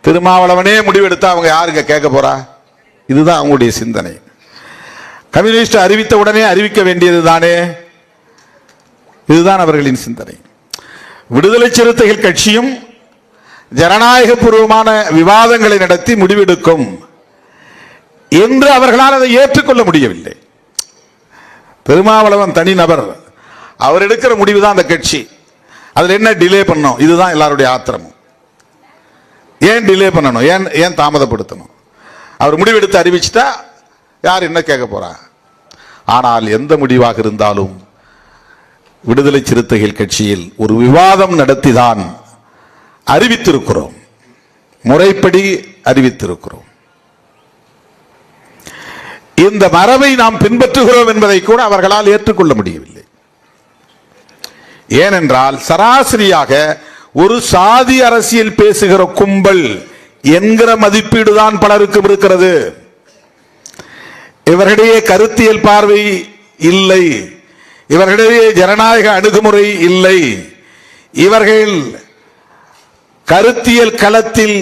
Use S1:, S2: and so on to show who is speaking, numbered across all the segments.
S1: திருமாவளவனே முடிவெடுத்தா அவங்க யாருங்க கேட்க போறா? இதுதான் அவங்களுடைய சிந்தனை. கம்யூனிஸ்ட் அறிவித்த உடனே அறிவிக்க வேண்டியது தானே, இதுதான் அவர்களின் சிந்தனை. விடுதலை சிறுத்தைகள் கட்சியும் ஜனநாயக பூர்வமான விவாதங்களை நடத்தி முடிவெடுக்கும் என்று அவர்களால் அதை ஏற்றுக்கொள்ள முடியவில்லை. திருமாவளவன் தனிநபர், அவர் எடுக்கிற முடிவு தான் அந்த கட்சி. அதில் என்ன டிலே பண்ணணும்? இதுதான் எல்லாருடைய ஆத்திரமும். ஏன் டிலே பண்ணணும்? ஏன் தாமதப்படுத்தணும்? அவர் முடிவெடுத்து அறிவிச்சுட்டா யார் என்ன கேட்க போறா? ஆனால் எந்த முடிவாக இருந்தாலும் விடுதலை சிறுத்தைகள் கட்சியில் ஒரு விவாதம் நடத்திதான் அறிவித்திருக்கிறோம், முறைப்படி அறிவித்திருக்கிறோம். இந்த மரபை நாம் பின்பற்றுகிறோம் என்பதை கூட அவர்களால் ஏற்றுக்கொள்ள முடியவில்லை. ஏனென்றால் சராசரியாக ஒரு சாதி அரசியல் பேசுகிற கும்பல் என்கிற மதிப்பீடு தான் பலருக்கும் இருக்கிறது. இவர்களிடையே கருத்தியல் பார்வை இல்லை, இவர்களிடையே ஜனநாயக அணுகுமுறை இல்லை, இவர்கள் கருத்தியல் களத்தில்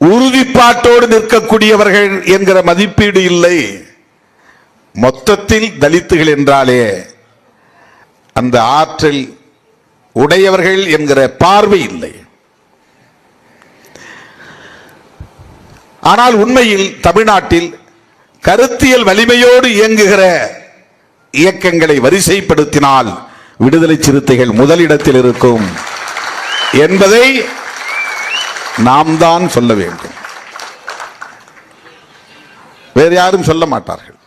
S1: உறுதிப்பாட்டோடு நிற்கக்கூடியவர்கள் என்கிற மதிப்பீடு இல்லை. மொத்தத்தில் தலித்துகள் என்றாலே அந்த ஆற்றல் உடையவர்கள் என்கிற பார்வை இல்லை. ஆனால் உண்மையில் தமிழ்நாட்டில் கருத்தியல் வலிமையோடு இயங்குகிற இயக்கங்களை வரிசைப்படுத்தினால் விடுதலை சிறுத்தைகள் முதலிடத்தில் இருக்கும் என்பதை நாம் தான் சொல்ல வேண்டும், வேறு யாரும் சொல்ல மாட்டார்கள்.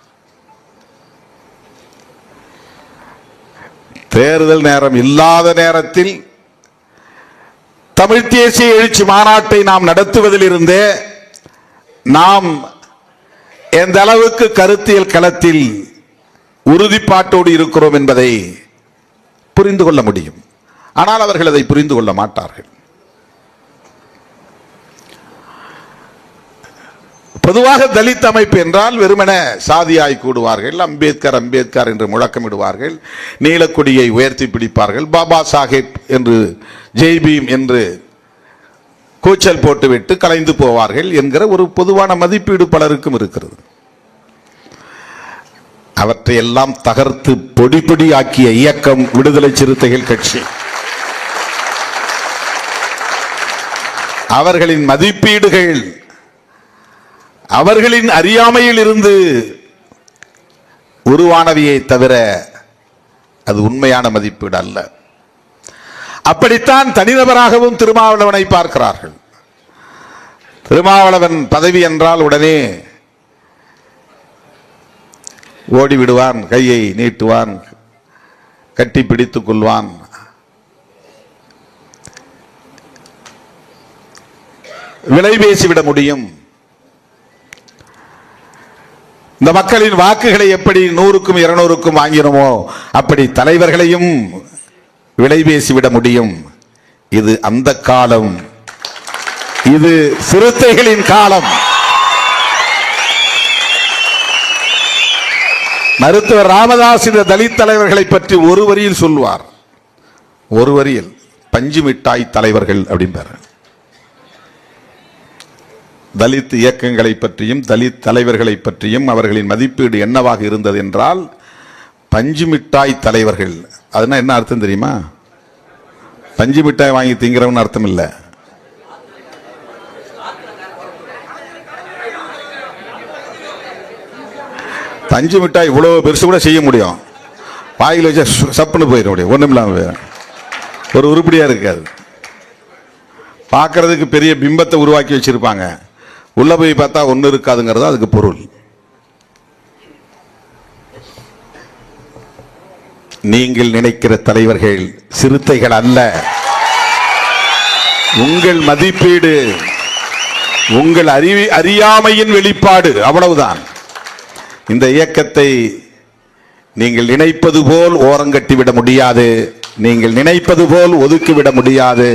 S1: தேர்தல் நேரம் இல்லாத நேரத்தில் தமிழ் தேசிய எழுச்சி மாநாட்டை நாம் நடத்துவதிலிருந்தே நாம் எந்த அளவுக்கு கருத்தியல் களத்தில் உறுதிப்பாட்டோடு இருக்கிறோம் என்பதை புரிந்து கொள்ள முடியும். ஆனால் அவர்கள் அதை புரிந்து கொள்ள மாட்டார்கள். பொதுவாக தலித் அமைப்பு என்றால் வெறுமன சாதியாய் கூடுவார்கள், அம்பேத்கர் அம்பேத்கர் என்று முழக்கமிடுவார்கள், நீலக்கொடியை உயர்த்தி பிடிப்பார்கள், பாபா சாஹேப் என்று ஜெய்பீம் என்று கூச்சல் போட்டுவிட்டு கலைந்து போவார்கள் என்கிற ஒரு பொதுவான மதிப்பீடு பலருக்கும் இருக்கிறது. அவற்றை எல்லாம் தகர்த்து பொடி பொடி ஆக்கிய இயக்கம் விடுதலை சிறுத்தைகள் கட்சி. அவர்களின் மதிப்பீடுகள் அவர்களின் அறியாமையில் இருந்து உருவானவையை தவிர அது உண்மையான மதிப்பீடு அல்ல. அப்படித்தான் தனிநபராகவும் திருமாவளவனை பார்க்கிறார்கள். திருமாவளவன் பதவி என்றால் உடனே ஓடி விடுவான், கையை நீட்டுவான், கட்டி பிடித்துக் கொள்வான். விலை பேசிவிட முடியும். இந்த மக்களின் வாக்குகளை எப்படி 100க்கும் 200க்கும் வாங்கினோமோ அப்படி தலைவர்களையும் விலை பேசிவிட முடியும். இது அந்த காலம், இது சிறுத்தைகளின் காலம். மருத்துவர் ராமதாஸ் இந்த தலித் தலைவர்களை பற்றி ஒரு வரியில் சொல்வார், ஒரு வரியில், பஞ்சு மிட்டாய் தலைவர்கள் அப்படின்பார். தலித் இயக்கங்களை பற்றியும் தலித் தலைவர்களை பற்றியும் அவர்களின் மதிப்பீடு என்னவாக இருந்தது என்றால் பஞ்சு மிட்டாய் தலைவர்கள். அதுனா என்ன அர்த்தம் தெரியுமா? பஞ்சு மிட்டாய் வாங்கி திங்கிறவன் அர்த்தம் இல்லை. பஞ்சு மிட்டாய் இவ்வளவு பெருசு கூட செய்ய முடியும், வாயில் வச்சா சப்புன்னு போயிட முடியும், ஒண்ணும் இல்லாம ஒரு உருப்படியா இருக்காது. பார்க்கறதுக்கு பெரிய பிம்பத்தை உருவாக்கி வச்சிருப்பாங்க, உள்ள போய் பார்த்தா ஒண்ணு இருக்காதுங்கிறது அதுக்கு பொருள். நீங்கள் நினைக்கிற தலைவர்கள் சிறுத்தைகள் அல்ல. உங்கள் மதிப்பீடு உங்கள் அறியாமையின் வெளிப்பாடு, அவ்வளவுதான். இந்த இயக்கத்தை நீங்கள் நினைப்பது போல் ஓரங்கட்டிவிட முடியாது, நீங்கள் நினைப்பது போல் ஒதுக்கிவிட முடியாது.